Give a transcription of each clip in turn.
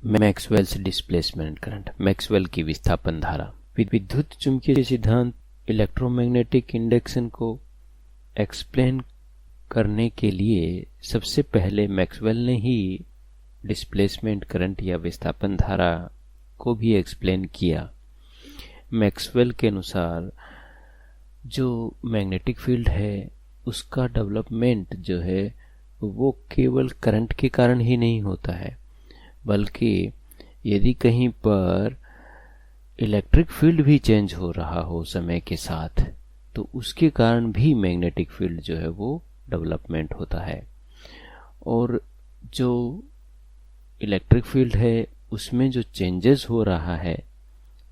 Maxwell's displacement current, Maxwell की विस्थापन धारा। विद्युत चुंबकीय सिद्धांत इलेक्ट्रोमैग्नेटिक इंडक्शन को एक्सप्लेन करने के लिए सबसे पहले मैक्सवेल ने ही डिस्प्लेसमेंट करंट या विस्थापन धारा को भी एक्सप्लेन किया। मैक्सवेल के अनुसार जो मैग्नेटिक फील्ड है उसका डेवलपमेंट जो है वो केवल करंट के कारण ही नहीं होता है, बल्कि यदि कहीं पर इलेक्ट्रिक फील्ड भी चेंज हो रहा हो समय के साथ तो उसके कारण भी मैग्नेटिक फील्ड जो है वो डेवलपमेंट होता है। और जो इलेक्ट्रिक फील्ड है उसमें जो चेंजेस हो रहा है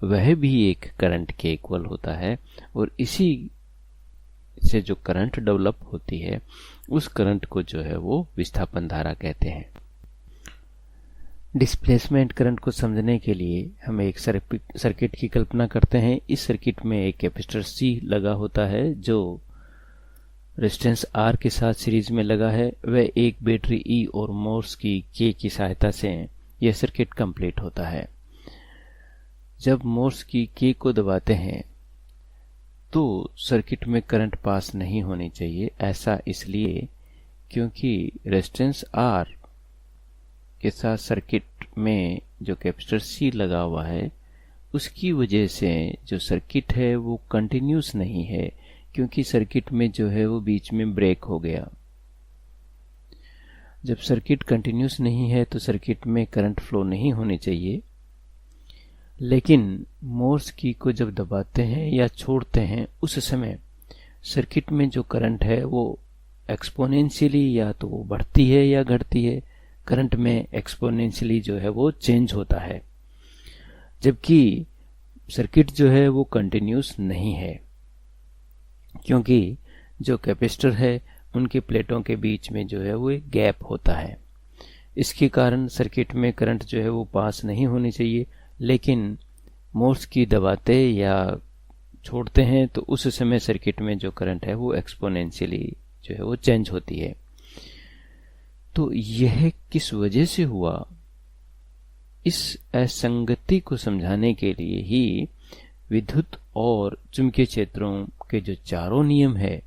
वह भी एक करंट के इक्वल होता है, और इसी से जो करंट डेवलप होती है उस करंट को जो है वो विस्थापन धारा कहते हैं। डिस्प्लेसमेंट करंट को समझने के लिए हम एक सर्किट की कल्पना करते हैं। इस सर्किट में एक कैपेसिटर C लगा होता है जो रेजिस्टेंस R के साथ सीरीज में लगा है। वह एक बैटरी E और मोर्स की K की सहायता से यह सर्किट कंप्लीट होता है। जब मोर्स की K को दबाते हैं तो सर्किट में करंट पास नहीं होनी चाहिए। ऐसा इसलिए क्योंकि रेजिस्टेंस R के साथ सर्किट में जो कैपेसिटर C लगा हुआ है उसकी वजह से जो सर्किट है वो कंटिन्यूस नहीं है, क्योंकि सर्किट में जो है वो बीच में ब्रेक हो गया। जब सर्किट कंटिन्यूस नहीं है तो सर्किट में करंट फ्लो नहीं होनी चाहिए, लेकिन मोर्स की को जब दबाते हैं या छोड़ते हैं उस समय सर्किट में जो करंट है वो एक्सपोनेंशियली या तो वो बढ़ती है या घटती है। करंट में एक्सपोनेंशियली जो है वो चेंज होता है, जबकि सर्किट जो है वो कंटिन्यूस नहीं है, क्योंकि जो कैपेसिटर है उनके प्लेटों के बीच में जो है वो एक गैप होता है। इसके कारण सर्किट में करंट जो है वो पास नहीं होनी चाहिए, लेकिन मोर्स की दबाते या छोड़ते हैं तो उस समय सर्किट में जो करंट है वो एक्सपोनेंशियली जो है वो चेंज होती है। तो यह किस वजह से हुआ, इस असंगति को समझाने के लिए ही विद्युत और चुंबकीय क्षेत्रों के जो चारों नियम है,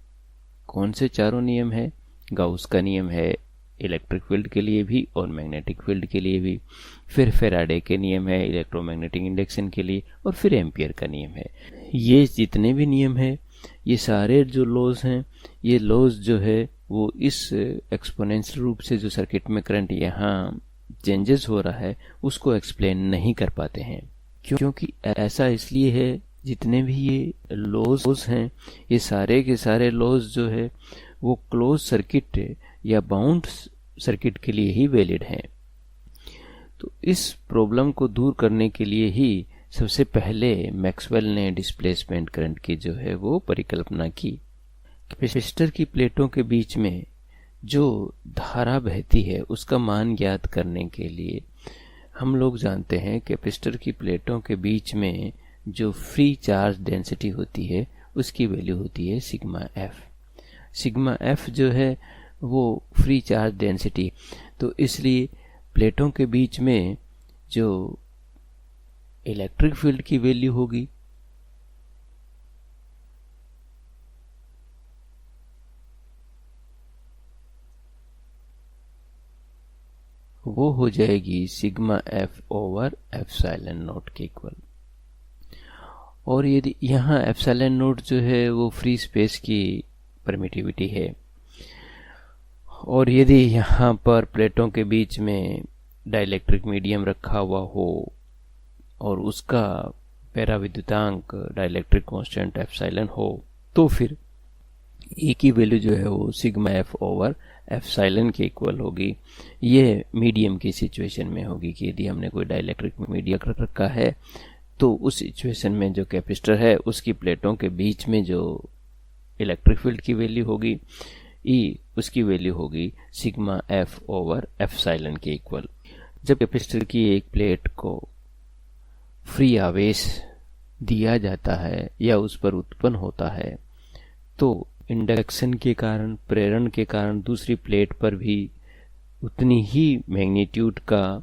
कौन से चारों नियम है? गाउस का नियम है इलेक्ट्रिक फील्ड के लिए भी और मैग्नेटिक फील्ड के लिए भी, फिर फैराडे के नियम है इलेक्ट्रोमैग्नेटिक इंडक्शन के लिए, और फिर एम्पियर का नियम है। ये जितने भी नियम है, ये सारे जो लॉज हैं, ये लॉज जो है वो इस एक्सपोनेंशियल रूप से जो सर्किट में करंट यहाँ चेंजेस हो रहा है उसको एक्सप्लेन नहीं कर पाते हैं। क्योंकि ऐसा इसलिए है, जितने भी ये लॉज हैं ये सारे के सारे लॉज जो है वो क्लोज सर्किट या बाउंड सर्किट के लिए ही वैलिड हैं। तो इस प्रॉब्लम को दूर करने के लिए ही सबसे पहले मैक्सवेल ने डिस्प्लेसमेंट करंट की जो है वो परिकल्पना की। कैपेसिटर की प्लेटों के बीच में जो धारा बहती है उसका मान ज्ञात करने के लिए हम लोग जानते हैं कैपेसिटर की प्लेटों के बीच में जो फ्री चार्ज डेंसिटी होती है उसकी वैल्यू होती है सिग्मा एफ। सिग्मा एफ जो है वो फ्री चार्ज डेंसिटी, तो इसलिए प्लेटों के बीच में जो इलेक्ट्रिक फील्ड की वैल्यू होगी वो हो जाएगी sigma F over epsilon not के इक्वल। और यदि यहाँ एप्सिलॉन नॉट जो है वो फ्री स्पेस की परमिटिविटी है, और यदि यहाँ पर प्लेटों के बीच में डाइलेक्ट्रिक मीडियम रखा हुआ हो और उसका पैराविद्युतांक डाइलेक्ट्रिक कांस्टेंट एप्सिलॉन हो, तो फिर ए की वैल्यू जो है वो सिग्मा एफ ओवर एप्सिलॉन के इक्वल होगी। ये मीडियम की सिचुएशन में होगी कि यदि हमने कोई डाइलेक्ट्रिक मीडियम रखा है तो उस सिचुएशन में जो कैपेसिटर है उसकी प्लेटों के बीच में जो इलेक्ट्रिक फील्ड की वैल्यू होगी ई, उसकी वैल्यू होगी सिग्मा एफ ओवर एप्सिलॉन के इक्वल। जब कैपेसिटर की एक प्लेट को फ्री आवेश दिया जाता है या उस पर उत्पन्न होता है तो इंडक्शन के कारण, प्रेरण के कारण दूसरी प्लेट पर भी उतनी ही मैग्नीट्यूड का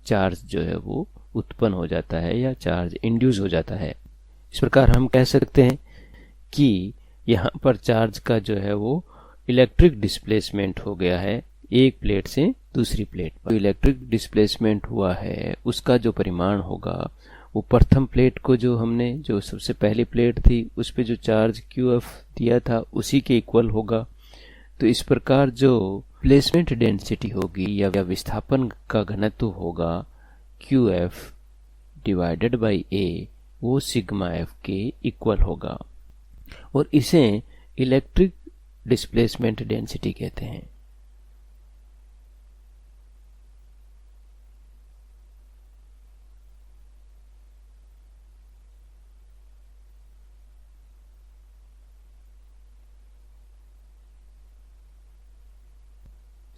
चार्ज जो है वो उत्पन्न हो जाता है या चार्ज इंड्यूस हो जाता है। इस प्रकार हम कह सकते हैं कि यहाँ पर चार्ज का जो है वो इलेक्ट्रिक डिस्प्लेसमेंट हो गया है एक प्लेट से दूसरी प्लेट पर। इलेक्ट्रिक डिस्प्लेसमेंट हुआ है उसका जो परिमाण होगा वो प्रथम प्लेट को जो सबसे पहली प्लेट थी उस पे जो चार्ज QF दिया था उसी के इक्वल होगा। तो इस प्रकार जो प्लेसमेंट डेंसिटी होगी या विस्थापन का घनत्व होगा QF डिवाइडेड बाई A, वो सिग्मा F के इक्वल होगा और इसे इलेक्ट्रिक डिस्प्लेसमेंट डेंसिटी कहते हैं।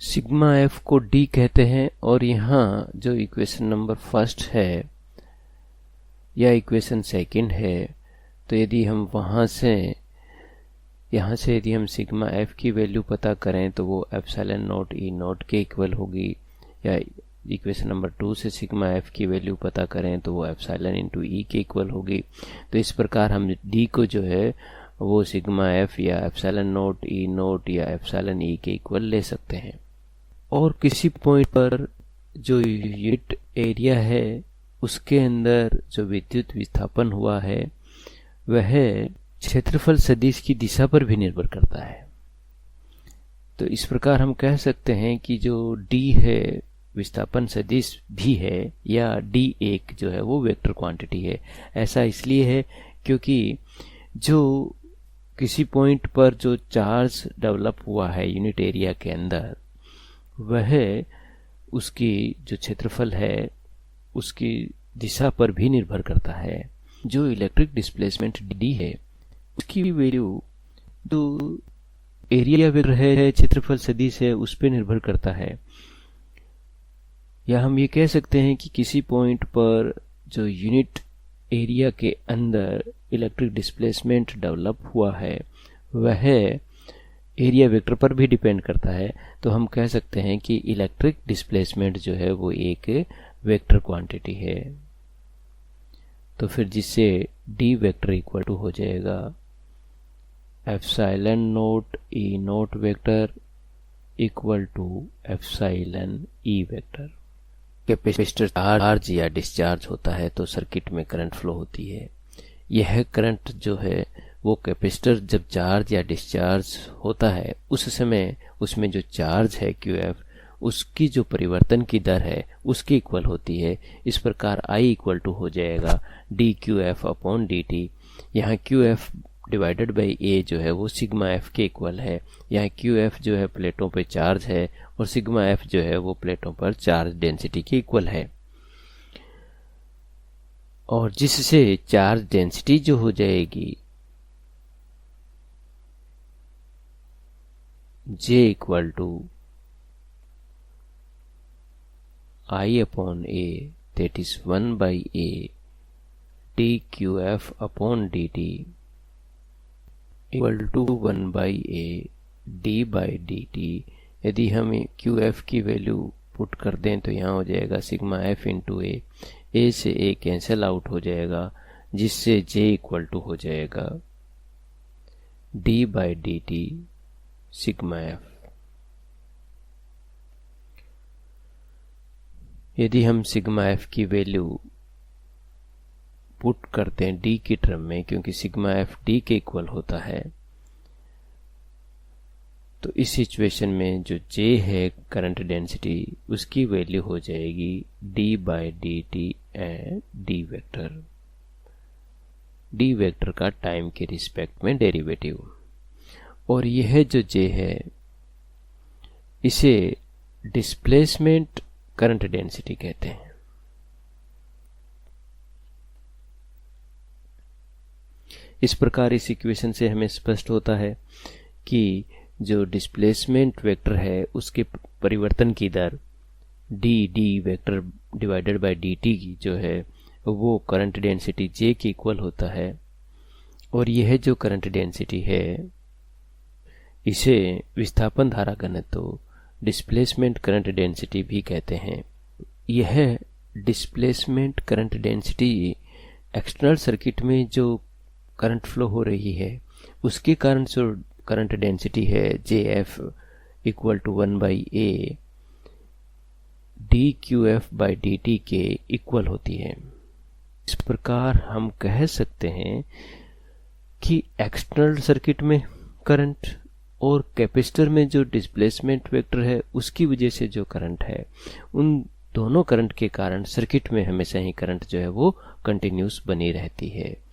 सिग्मा F को D कहते हैं और यहाँ जो इक्वेशन नंबर फर्स्ट है या इक्वेशन सेकंड है, तो यदि हम यहाँ से यदि हम सिग्मा F की वैल्यू पता करें तो वो एप्सिलॉन नॉट E नॉट के इक्वल होगी, या इक्वेशन नंबर 2 से सिग्मा F की वैल्यू पता करें तो वो एप्सिलॉन इंटू E के इक्वल होगी। तो इस प्रकार हम D को जो है वो सिग्मा F या एप्सिलॉन नॉट E नॉट या एप्सिलॉन E के इक्वल ले सकते हैं। और किसी पॉइंट पर जो यूनिट एरिया है उसके अंदर जो विद्युत विस्थापन हुआ है वह क्षेत्रफल सदिश की दिशा पर भी निर्भर करता है। तो इस प्रकार हम कह सकते हैं कि जो D है विस्थापन सदिश भी है या D एक जो है वो वेक्टर क्वांटिटी है। ऐसा इसलिए है क्योंकि जो किसी पॉइंट पर जो चार्ज डेवलप हुआ है यूनिट एरिया के अंदर वह उसकी जो क्षेत्रफल है उसकी दिशा पर भी निर्भर करता है। जो इलेक्ट्रिक डिस्प्लेसमेंट D है उसकी वैल्यू जो एरिया वेक्टर है क्षेत्रफल सदिश है उस पर निर्भर करता है। या हम ये कह सकते हैं कि किसी पॉइंट पर जो यूनिट एरिया के अंदर इलेक्ट्रिक डिस्प्लेसमेंट डेवलप हुआ है वह एरिया वेक्टर पर भी डिपेंड करता है। तो हम कह सकते हैं कि इलेक्ट्रिक डिस्प्लेसमेंट जो है वो एक वेक्टर क्वांटिटी है। तो फिर जिससे D वेक्टर इक्वल टू हो जाएगा epsilon naught E naught vector equal to epsilon E vector. Capacitor charge या डिस्चार्ज होता है तो सर्किट में करंट फ्लो होती है। यह करंट जो है वो कैपेसिटर जब चार्ज या डिस्चार्ज होता है उस समय उसमें जो चार्ज है QF उसकी जो परिवर्तन की दर है उसकी इक्वल होती है। इस प्रकार I इक्वल टू हो जाएगा dQF अपॉन dt। यहाँ QF डिवाइडेड बाई A जो है वो सिग्मा F के इक्वल है। यहाँ QF जो है प्लेटों पे चार्ज है और सिग्मा F जो है वो प्लेटों पर चार्ज डेंसिटी के इक्वल है, और जिससे चार्ज डेंसिटी जो हो जाएगी J equal to I upon A that is 1 by A dQF upon dt equal to 1 by A d by dt। यदि हम QF की वैल्यू पुट कर दें तो यहाँ हो जाएगा सिग्मा F इंटू A से A कैंसिल आउट हो जाएगा जिससे J इक्वल टू हो जाएगा d by dt sigma F। यदि हम सिग्मा F की वैल्यू पुट करते हैं D की टर्म में, क्योंकि सिग्मा F D के इक्वल होता है, तो इस सिचुएशन में जो J है करंट डेंसिटी उसकी वैल्यू हो जाएगी d by dt and d vector. d vector का टाइम के रिस्पेक्ट में डेरिवेटिव। और यह जो J है इसे डिस्प्लेसमेंट करंट डेंसिटी कहते हैं। इस प्रकार इस इक्वेशन से हमें स्पष्ट होता है कि जो डिस्प्लेसमेंट वेक्टर है उसके परिवर्तन की दर d vector divided by dt की जो है वो करंट डेंसिटी J के इक्वल होता है। और यह जो करंट डेंसिटी है इसे विस्थापन धारा घनत्व डिस्प्लेसमेंट करंट डेंसिटी भी कहते हैं। यह displacement current density external circuit में जो करंट फ्लो हो रही है उसके कारण जो करंट डेंसिटी है JF equal to 1/A dQF/dt के इक्वल होती है। इस प्रकार हम कह सकते हैं कि एक्सटर्नल सर्किट में करंट और कैपेसिटर में जो डिस्प्लेसमेंट वेक्टर है उसकी वजह से जो करंट है, उन दोनों करंट के कारण सर्किट में हमेशा ही करंट जो है वो कंटिन्यूस बनी रहती है।